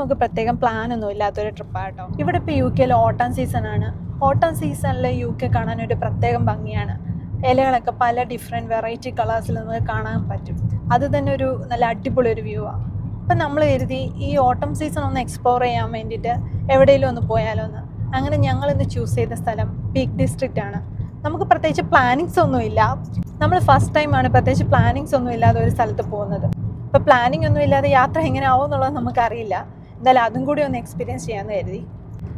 നമുക്ക് പ്രത്യേകം പ്ലാനൊന്നും ഇല്ലാത്തൊരു ട്രിപ്പാട്ടോ. ഇവിടെ ഇപ്പോൾ യു കെയിൽ ഓട്ടം സീസണാണ്. ഓട്ടം സീസണിൽ യു കെ കാണാനൊരു പ്രത്യേകം ഭംഗിയാണ്. ഇലകളൊക്കെ പല ഡിഫറെൻറ്റ് വെറൈറ്റി കളേഴ്സിൽ നമുക്ക് കാണാൻ പറ്റും. അത് തന്നെ ഒരു നല്ല അടിപൊളി ഒരു വ്യൂ ആണ്. അപ്പം നമ്മൾ കരുതി ഈ ഓട്ടം സീസൺ ഒന്ന് എക്സ്പ്ലോർ ചെയ്യാൻ വേണ്ടിയിട്ട് എവിടെയെങ്കിലും ഒന്ന് പോയാലോ എന്ന്. അങ്ങനെ ഞങ്ങളിന്ന് ചൂസ് ചെയ്ത സ്ഥലം പീക്ക് ഡിസ്ട്രിക്റ്റ് ആണ്. നമുക്ക് പ്രത്യേകിച്ച് പ്ലാനിങ്സ് ഒന്നുമില്ല. നമ്മൾ ഫസ്റ്റ് ടൈമാണ് പ്രത്യേകിച്ച് പ്ലാനിങ്സ് ഒന്നും ഇല്ലാതെ ഒരു സ്ഥലത്ത് പോകുന്നത്. ഇപ്പോൾ പ്ലാനിങ് ഒന്നും ഇല്ലാതെ യാത്ര എങ്ങനെ ആവും എന്നുള്ളത് നമുക്കറിയില്ല. എന്തായാലും അതും കൂടി ഒന്ന് എക്സ്പീരിയൻസ് ചെയ്യാമെന്ന് കരുതി.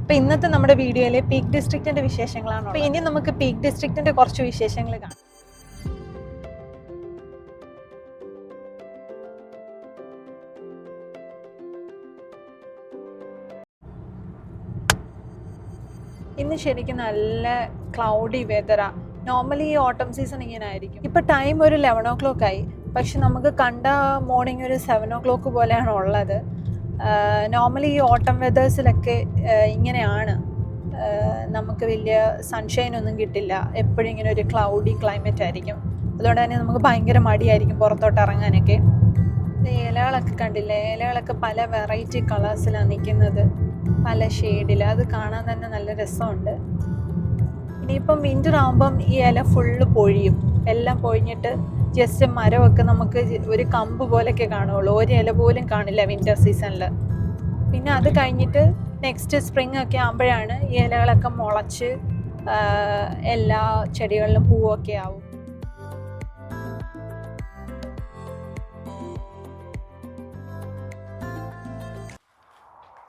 അപ്പോൾ ഇന്നത്തെ നമ്മുടെ വീഡിയോയിൽ പീക്ക് ഡിസ്ട്രിക്റ്റിൻ്റെ വിശേഷങ്ങളാണ്. അപ്പോൾ ഇനി നമുക്ക് പീക്ക് ഡിസ്ട്രിക്റ്റിൻ്റെ കുറച്ച് വിശേഷങ്ങൾ കാണാം. ഇന്ന് ശരിക്കും നല്ല ക്ലൗഡി വെതറാണ്. നോർമലി ഈ ഓട്ടം സീസൺ ഇങ്ങനെ ആയിരിക്കും. ഇപ്പോൾ ടൈം ഒരു 11 o'clock ആയി. പക്ഷെ നമുക്ക് കണ്ട മോർണിംഗ് ഒരു 7 o'clock പോലെയാണ് ഉള്ളത്. നോർമലി ഈ ഓട്ടം വെതേഴ്സിലൊക്കെ ഇങ്ങനെയാണ്. നമുക്ക് വലിയ സൺഷൈൻ ഒന്നും കിട്ടില്ല. എപ്പോഴും ഇങ്ങനെ ഒരു ക്ലൗഡി ക്ലൈമറ്റ് ആയിരിക്കും. അതുകൊണ്ട് തന്നെ നമുക്ക് ഭയങ്കര മടിയായിരിക്കും പുറത്തോട്ട് ഇറങ്ങാനൊക്കെ. ഇലകളൊക്കെ കണ്ടില്ലേ? ഇലകളൊക്കെ പല വെറൈറ്റി കളേഴ്സിലാണ് നിൽക്കുന്നത്, പല ഷെയ്ഡിൽ. അത് കാണാൻ തന്നെ നല്ല രസമുണ്ട്. ഇനിയിപ്പം വിൻ്റർ ആകുമ്പം ഈ ഇല ഫുള്ള് പൊഴിയും. എല്ലാം പൊഴിഞ്ഞിട്ട് ജസ്റ്റ് മരമൊക്കെ നമുക്ക് ഒരു കമ്പ് പോലെയൊക്കെ കാണുള്ളൂ. ഒരു ഇല പോലും കാണില്ല വിൻ്റർ സീസണിൽ. പിന്നെ അത് കഴിഞ്ഞിട്ട് നെക്സ്റ്റ് സ്പ്രിങ് ഒക്കെ ആകുമ്പോഴാണ് ഈ ഇലകളൊക്കെ മുളച്ച് എല്ലാ ചെടികളിലും പൂവൊക്കെ ആവും.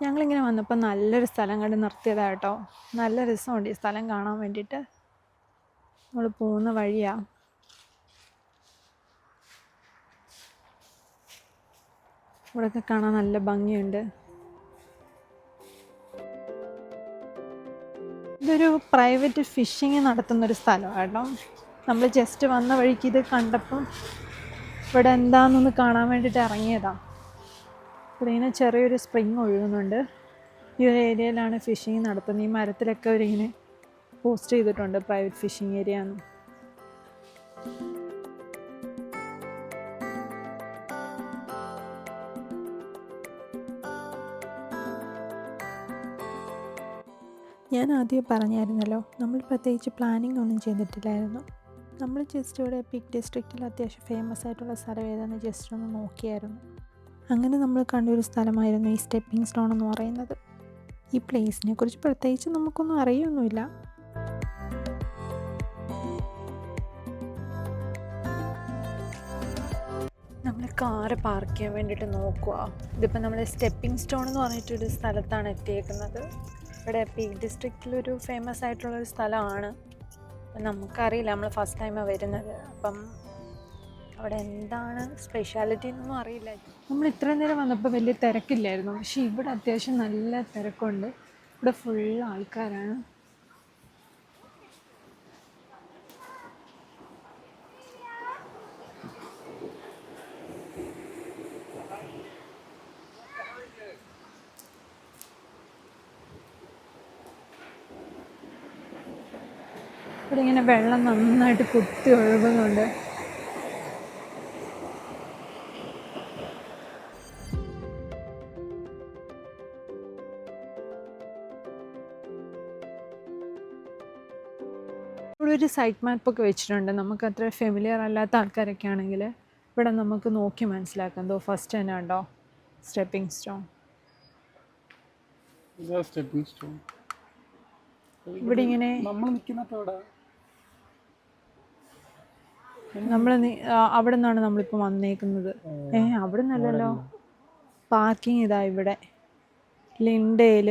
ഞങ്ങളിങ്ങനെ വന്നപ്പോൾ നല്ലൊരു സ്ഥലം കണ്ട് നിർത്തിയതാണ് കേട്ടോ. നല്ല രസമുണ്ട് ഈ സ്ഥലം കാണാൻ വേണ്ടിയിട്ട്. നമ്മൾ പോകുന്ന വഴിയാണ്. ഇവിടെയൊക്കെ കാണാൻ നല്ല ഭംഗിയുണ്ട്. ഇതൊരു പ്രൈവറ്റ് ഫിഷിങ് നടത്തുന്നൊരു സ്ഥലമാണ് കേട്ടോ. നമ്മൾ ജസ്റ്റ് വന്ന വഴിക്ക് ഇത് കണ്ടപ്പം ഇവിടെ എന്താണെന്നൊന്ന് കാണാൻ വേണ്ടിയിട്ട് ഇറങ്ങിയതാണ്. ഇവിടെ ഇങ്ങനെ ചെറിയൊരു സ്പ്രിങ് ഒഴുകുന്നുണ്ട്. ഈ ഒരു ഏരിയയിലാണ് ഫിഷിങ് നടത്തുന്നത്. ഈ മരത്തിലൊക്കെ അവരിങ്ങനെ പോസ്റ്റ് ചെയ്തിട്ടുണ്ട് പ്രൈവറ്റ് ഫിഷിങ് ഏരിയ എന്ന്. ഞാൻ ആദ്യം പറഞ്ഞായിരുന്നല്ലോ, നമ്മൾ പ്രത്യേകിച്ച് പ്ലാനിങ് ഒന്നും ചെയ്തിട്ടില്ലായിരുന്നു. നമ്മൾ ജസ്റ്റ് ഇവിടെ പീക്ക് ഡിസ്ട്രിക്റ്റിൽ അത്യാവശ്യം ഫേമസ് ആയിട്ടുള്ള സ്ഥലം ഏതാണെന്ന് ജസ്റ്റ് ഒന്ന് നോക്കിയായിരുന്നു. അങ്ങനെ നമ്മൾ കണ്ടൊരു സ്ഥലമായിരുന്നു ഈ സ്റ്റെപ്പിംഗ് സ്റ്റോൺ എന്ന് പറയുന്നത്. ഈ പ്ലേസിനെ കുറിച്ച് പ്രത്യേകിച്ച് നമുക്കൊന്നും അറിയൊന്നുമില്ല. നമ്മൾ കാറ് പാർക്ക് ചെയ്യാൻ വേണ്ടിയിട്ട് നോക്കുക. ഇതിപ്പോൾ നമ്മൾ സ്റ്റെപ്പിംഗ് സ്റ്റോൺ എന്ന് പറഞ്ഞിട്ടൊരു സ്ഥലത്താണ് എത്തിയേക്കുന്നത്. ഇവിടെ പീക്ക് ഡിസ്ട്രിക്റ്റിലൊരു ഫേമസ് ആയിട്ടുള്ളൊരു സ്ഥലമാണ്. നമുക്കറിയില്ല, നമ്മൾ ഫസ്റ്റ് ടൈമാണ് വരുന്നത്. അപ്പം അവിടെ എന്താണ് സ്പെഷ്യാലിറ്റി എന്നൊന്നും അറിയില്ല. നമ്മൾ ഇത്രയും നേരം വന്നപ്പോൾ വലിയ തിരക്കില്ലായിരുന്നു. പക്ഷേ ഇവിടെ അത്യാവശ്യം നല്ല തിരക്കുണ്ട്. ഇവിടെ ഫുൾ ആൾക്കാരാണ്. ഇവിടെ ഇങ്ങനെ വെള്ളം നന്നായിട്ട് കുത്തി ഒഴുകുന്നുണ്ട്. ഇവിടെ ഒരു സൈറ്റ് മാപ്പൊക്കെ വെച്ചിട്ടുണ്ട്. നമുക്ക് അത്ര ഫെമിലിയർ അല്ലാത്ത ആൾക്കാരൊക്കെ ആണെങ്കിൽ ഇവിടെ നമുക്ക് നോക്കി മനസ്സിലാക്കാം. എന്തോ ഫസ്റ്റ് തന്നെ ഉണ്ടോ സ്റ്റെപ്പിംഗ് സ്റ്റോൺ. ഇവിടെ ഇങ്ങനെ നമ്മൾ അവിടെ നിന്നാണ് നമ്മളിപ്പോൾ വന്നേക്കുന്നത്. അവിടെ നിന്നല്ലല്ലോ, പാർക്കിംഗ് ഇതാ ഇവിടെ ലിൻഡേൽ.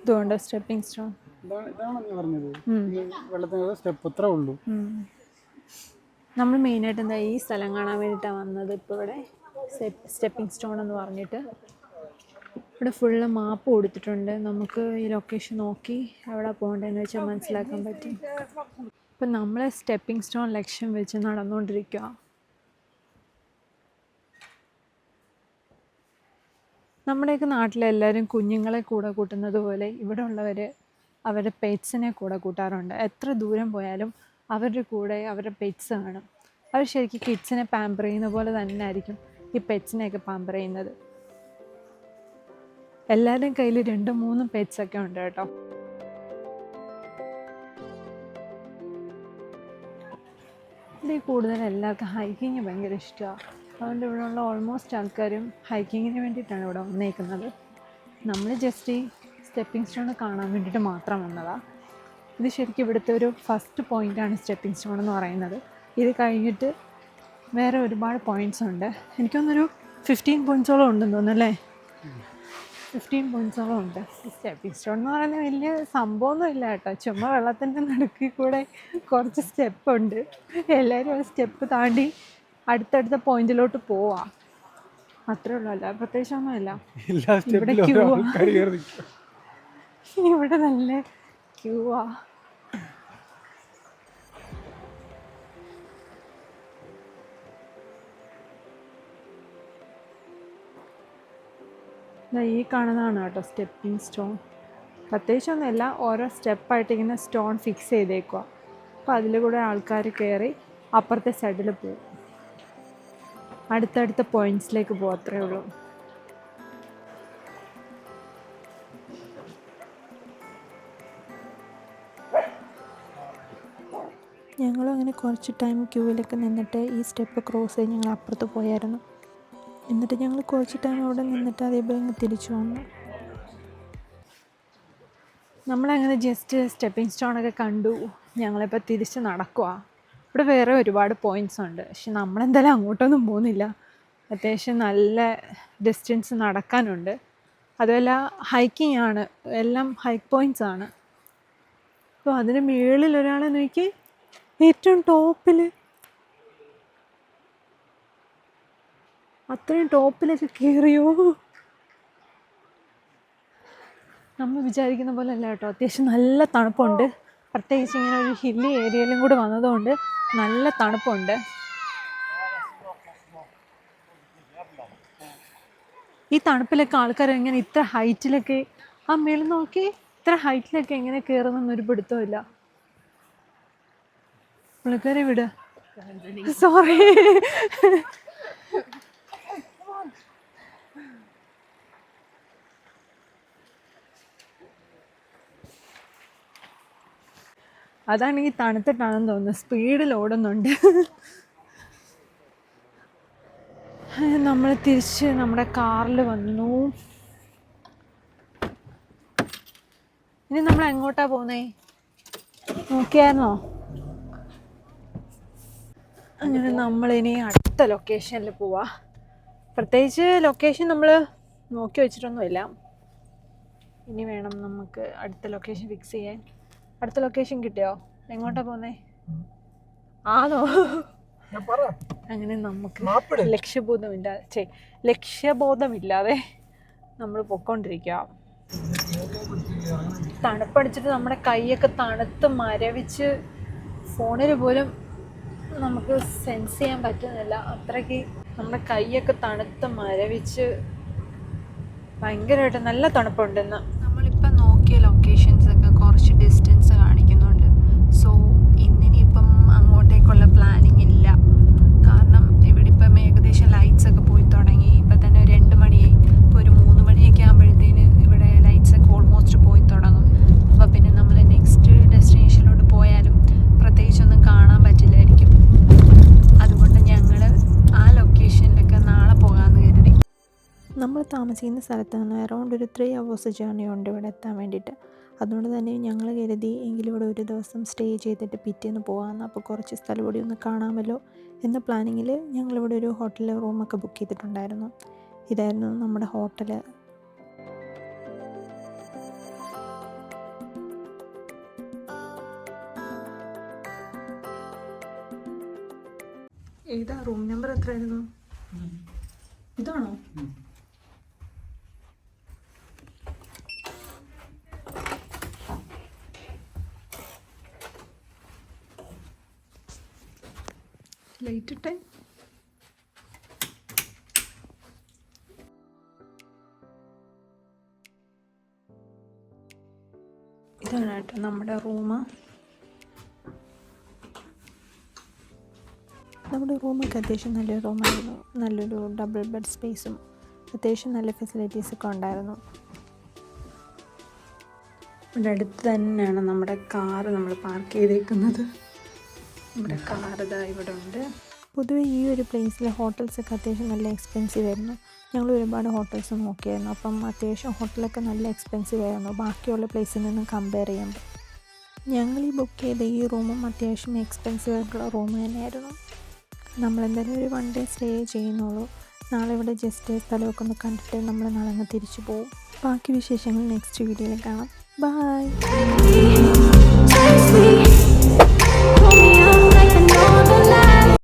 ഇതുകൊണ്ട് സ്റ്റെപ്പിംഗ് സ്റ്റോൺ നമ്മൾ മെയിനായിട്ട് എന്താ ഈ സ്ഥലം കാണാൻ വേണ്ടിയിട്ടാണ് വന്നത്. ഇപ്പോൾ ഇവിടെ സ്റ്റെപ്പിംഗ് സ്റ്റോൺ എന്ന് പറഞ്ഞിട്ട് ഇവിടെ ഫുള്ള് മാപ്പ് കൊടുത്തിട്ടുണ്ട്. നമുക്ക് ഈ ലൊക്കേഷൻ നോക്കി എവിടെ പോകേണ്ടതെന്ന് വെച്ചാൽ മനസ്സിലാക്കാൻ പറ്റും. ഇപ്പം നമ്മൾ സ്റ്റെപ്പിംഗ് സ്റ്റോൺ ലക്ഷ്യം വെച്ച് നടന്നുകൊണ്ടിരിക്കുക. നമ്മുടെയൊക്കെ നാട്ടിലെല്ലാവരും കുഞ്ഞുങ്ങളെ കൂടെ കൂട്ടുന്നത് പോലെ ഇവിടെ ഉള്ളവർ അവരുടെ പെറ്റ്സിനെ കൂടെ കൂട്ടാറുണ്ട്. എത്ര ദൂരം പോയാലും അവരുടെ കൂടെ അവരുടെ പെറ്റ്സ് കാണും. അവർ ശരിക്കും കിഡ്സിനെ പാമ്പർ ചെയ്യുന്ന പോലെ തന്നെ ആയിരിക്കും ഈ പെറ്റ്സിനെയൊക്കെ പാമ്പർ ചെയ്യുന്നത്. എല്ലാവരുടെയും കയ്യിൽ 2-3 പെറ്റ്സൊക്കെ ഉണ്ട് കേട്ടോ. ഇതിൽ കൂടുതൽ എല്ലാവർക്കും ഹൈക്കിങ് ഭയങ്കര ഇഷ്ടമാണ്. അതുകൊണ്ട് ഇവിടെയുള്ള ഓൾമോസ്റ്റ് ആൾക്കാരും ഹൈക്കിങ്ങിന് വേണ്ടിയിട്ടാണ് ഇവിടെ വന്നേക്കുന്നത്. നമ്മൾ ജസ്റ്റ് ഈ സ്റ്റെപ്പിംഗ് സ്റ്റോൺ കാണാൻ വേണ്ടിയിട്ട് മാത്രം വന്നതാണ്. ഇത് ശരിക്കും ഇവിടുത്തെ ഒരു ഫസ്റ്റ് പോയിൻ്റാണ് സ്റ്റെപ്പിംഗ് സ്റ്റോൺ എന്ന് പറയുന്നത്. ഇത് കഴിഞ്ഞിട്ട് വേറെ ഒരുപാട് പോയിൻറ്റ്സ് ഉണ്ട്. എനിക്കൊന്നൊരു 15 പോയിൻറ്റ്സോളം ഉണ്ടെന്ന് തോന്നുന്നല്ലേ? 15 പോയിൻറ്റ്സോളം ഉണ്ട്. ഈ സ്റ്റെപ്പിംഗ് സ്റ്റോൺ എന്ന് പറയുന്നത് വലിയ സംഭവമൊന്നും ഇല്ല കേട്ടോ. ചുമ്മാ വെള്ളത്തിൻ്റെ നടുക്കിൽ കൂടെ കുറച്ച് സ്റ്റെപ്പുണ്ട്. എല്ലാവരും ആ സ്റ്റെപ്പ് താണ്ടി അടുത്തടുത്ത പോയിന്റിലോട്ട് പോവാം. അത്രേ ഉള്ളൂ, അല്ല പ്രത്യേകിച്ചൊന്നുമില്ല. ഇവിടെ ഇവിടെ നല്ല ക്യൂവാ. ഈ കാണുന്നതാണ് കേട്ടോ സ്റ്റെപ്പിംഗ് സ്റ്റോൺ. പ്രത്യേകിച്ചൊന്നുമില്ല, ഓരോ സ്റ്റെപ്പായിട്ട് ഇങ്ങനെ സ്റ്റോൺ ഫിക്സ് ചെയ്തേക്കുക. അപ്പോൾ അതിൽ കൂടെ ആൾക്കാർ കയറി അപ്പുറത്തെ സൈഡിൽ പോകും, അടുത്തടുത്ത പോയിൻറ്റ്സിലേക്ക് പോകും. അത്രയേ ഉള്ളൂ. ഞങ്ങളും അങ്ങനെ കുറച്ച് ടൈം ക്യൂവിലൊക്കെ നിന്നിട്ട് ഈ സ്റ്റെപ്പ് ക്രോസ് ചെയ്ത് ഞങ്ങൾ അപ്പുറത്ത് പോയായിരുന്നു. എന്നിട്ട് ഞങ്ങൾ കുറച്ച് ടൈം അവിടെ നിന്നിട്ട് അതേപോലെ അങ്ങ് തിരിച്ചു വന്നു. നമ്മളങ്ങനെ ജസ്റ്റ് സ്റ്റെപ്പിംഗ് സ്റ്റോണൊക്കെ കണ്ടു. ഞങ്ങളിപ്പോൾ തിരിച്ച് നടക്കുക. ഇവിടെ വേറെ ഒരുപാട് പോയിൻറ്റ്സ് ഉണ്ട്, പക്ഷെ നമ്മളെന്തായാലും അങ്ങോട്ടൊന്നും പോകുന്നില്ല. അത്യാവശ്യം നല്ല ഡിസ്റ്റൻസ് നടക്കാനുണ്ട്. അതുമല്ല ഹൈക്കിംഗ് ആണ്, എല്ലാം ഹൈക്ക് പോയിൻറ്റ്സ് ആണ്. അപ്പോൾ അതിന് മുകളിൽ ഒരാളെ നോക്കി, ഏറ്റവും ടോപ്പിൽ, അത്രയും ടോപ്പിലൊക്കെ കയറിയോ. നമ്മൾ വിചാരിക്കുന്ന പോലെ അല്ല കേട്ടോ. അത്യാവശ്യം നല്ല തണുപ്പുണ്ട്. പ്രത്യേകിച്ച് ഇങ്ങനെ ഒരു ഹില്ലി ഏരിയയിലും കൂടെ വന്നതുകൊണ്ട് നല്ല തണുപ്പുണ്ട്. ഈ തണുപ്പിലൊക്കെ ആൾക്കാർ എങ്ങനെ ഇത്ര ഹൈറ്റിലൊക്കെ, ആ മേളിൽ നോക്കി ഇത്ര ഹൈറ്റിലൊക്കെ എങ്ങനെ കയറുന്നൊരു പിടുത്തമില്ല. പുള്ളിക്കാരെ വിട്, സോറി. അതാണെങ്കിൽ തണുത്തിട്ടാണെന്ന് തോന്നുന്നു, സ്പീഡിൽ ഓടുന്നുണ്ട്. നമ്മൾ തിരിച്ച് നമ്മുടെ കാറിൽ വന്നു. ഇനി നമ്മൾ എങ്ങോട്ടാ പോകുന്നേ നോക്കിയായിരുന്നോ? അങ്ങനെ നമ്മളിനി അടുത്ത ലൊക്കേഷനിൽ പോവാ. പ്രത്യേകിച്ച് ലൊക്കേഷൻ നമ്മൾ നോക്കി വെച്ചിട്ടൊന്നുമില്ല. ഇനി വേണം നമുക്ക് അടുത്ത ലൊക്കേഷൻ ഫിക്സ് ചെയ്യാൻ. അടുത്ത ലൊക്കേഷൻ കിട്ടിയോ? എങ്ങോട്ടാ പോകുന്നേ? ആണോ? അങ്ങനെ നമുക്ക് ലക്ഷ്യബോധമില്ലാതെ നമ്മൾ പൊക്കോണ്ടിരിക്കുക. തണുപ്പടിച്ചിട്ട് നമ്മുടെ കൈയൊക്കെ തണുത്ത് മരവിച്ച് ഫോണിൽ പോലും നമുക്ക് സെൻസ് ചെയ്യാൻ പറ്റുന്നില്ല. അത്രയ്ക്ക് നമ്മുടെ കൈയൊക്കെ തണുത്ത് മരവിച്ച് ഭയങ്കരമായിട്ട് നല്ല തണുപ്പുണ്ടെന്ന്. നമ്മളിപ്പോൾ നോക്കിയ ലൊക്കേഷൻസൊക്കെ കുറച്ച് ഡിസ്റ്റൻസ് കാണിക്കുന്നുണ്ട്. സോ ഇന്നിനിപ്പം അങ്ങോട്ടേക്കുള്ള പ്ലാനിങ് ഇല്ല. കാരണം ഇവിടെ ഇപ്പം ഏകദേശം ലൈറ്റ്സ് ഒക്കെ പോയി തുടങ്ങി. ഇപ്പം തന്നെ 2 മണിയായി. ഇപ്പോൾ ഒരു 3 മണിയൊക്കെ ആകുമ്പോഴത്തേന് ഇവിടെ ലൈറ്റ്സൊക്കെ ഓൾമോസ്റ്റ് പോയി തുടങ്ങും. അപ്പോൾ പിന്നെ നമ്മൾ നെക്സ്റ്റ് ഡെസ്റ്റിനേഷനിലോട്ട് പോയാലും പ്രത്യേകിച്ചൊന്നും കാണാൻ പറ്റില്ലായിരിക്കും. അതുകൊണ്ട് ഞങ്ങൾ ആ ലൊക്കേഷനിലൊക്കെ നാളെ പോകാമെന്ന് കരുതി. നമ്മൾ താമസിക്കുന്ന സ്ഥലത്ത് നിന്ന് അറൗണ്ട് ഒരു 3 hours ജേർണി ഉണ്ട് ഇവിടെ എത്താൻ വേണ്ടിയിട്ട്. അതുകൊണ്ട് തന്നെ ഞങ്ങൾ കരുതി എങ്കിലും ഇവിടെ ഒരു ദിവസം സ്റ്റേ ചെയ്തിട്ട് പിറ്റേന്ന് പോകാമെന്ന്. അപ്പോൾ കുറച്ച് സ്ഥലം കൂടി ഒന്ന് കാണാമല്ലോ എന്ന പ്ലാനിങ്ങിൽ ഞങ്ങളിവിടെ ഒരു ഹോട്ടലിൽ റൂമൊക്കെ ബുക്ക് ചെയ്തിട്ടുണ്ടായിരുന്നു. ഇതായിരുന്നു നമ്മുടെ ഹോട്ടൽ. ഏതാ റൂം നമ്പർ? എത്രയായിരുന്നു? ഇതാണോ? ലൈറ്റ് ഇട്ടേ. ഇതാണ് കേട്ടോ നമ്മുടെ റൂം. നമുക്ക് നമ്മുടെ റൂമൊക്കെ അത്യാവശ്യം നല്ലൊരു റൂമായിരുന്നു. നല്ലൊരു ഡബിൾ ബെഡ് സ്പേസും അത്യാവശ്യം നല്ല ഫെസിലിറ്റീസൊക്കെ ഉണ്ടായിരുന്നു. ഇവിടെ അടുത്ത് തന്നെയാണ് നമ്മുടെ കാറ് നമ്മൾ പാർക്ക് ചെയ്തേക്കുന്നത്. നമ്മുടെ കാർ ഇതാ ഇവിടെ ഉണ്ട്. പൊതുവെ ഈ ഒരു പ്ലേസിൽ ഹോട്ടൽസൊക്കെ അത്യാവശ്യം നല്ല എക്സ്പെൻസീവ് ആയിരുന്നു. ഞങ്ങൾ ഒരുപാട് ഹോട്ടൽസ് നോക്കിയായിരുന്നു. അപ്പം അത്യാവശ്യം ഹോട്ടലൊക്കെ നല്ല എക്സ്പെൻസീവ് ആയിരുന്നു ബാക്കിയുള്ള പ്ലേസിൽ നിന്ന് കമ്പയർ ചെയ്യുമ്പോൾ. ഞങ്ങൾ ഈ ബുക്ക് ചെയ്ത ഈ റൂമും അത്യാവശ്യം എക്സ്പെൻസീവ് ആയിട്ടുള്ള റൂം തന്നെയായിരുന്നു. നമ്മളെന്തായാലും ഒരു 1 ഡേ സ്റ്റേ ചെയ്യുന്നുള്ളൂ. നാളെ ഇവിടെ ജസ്റ്റ് സ്ഥലമൊക്കെ ഒന്ന് കണ്ടിട്ട് നമ്മൾ നാളെ അങ്ങ് തിരിച്ചു പോകും. ബാക്കി വിശേഷങ്ങൾ നെക്സ്റ്റ് വീഡിയോയിൽ കാണാം. ബൈ.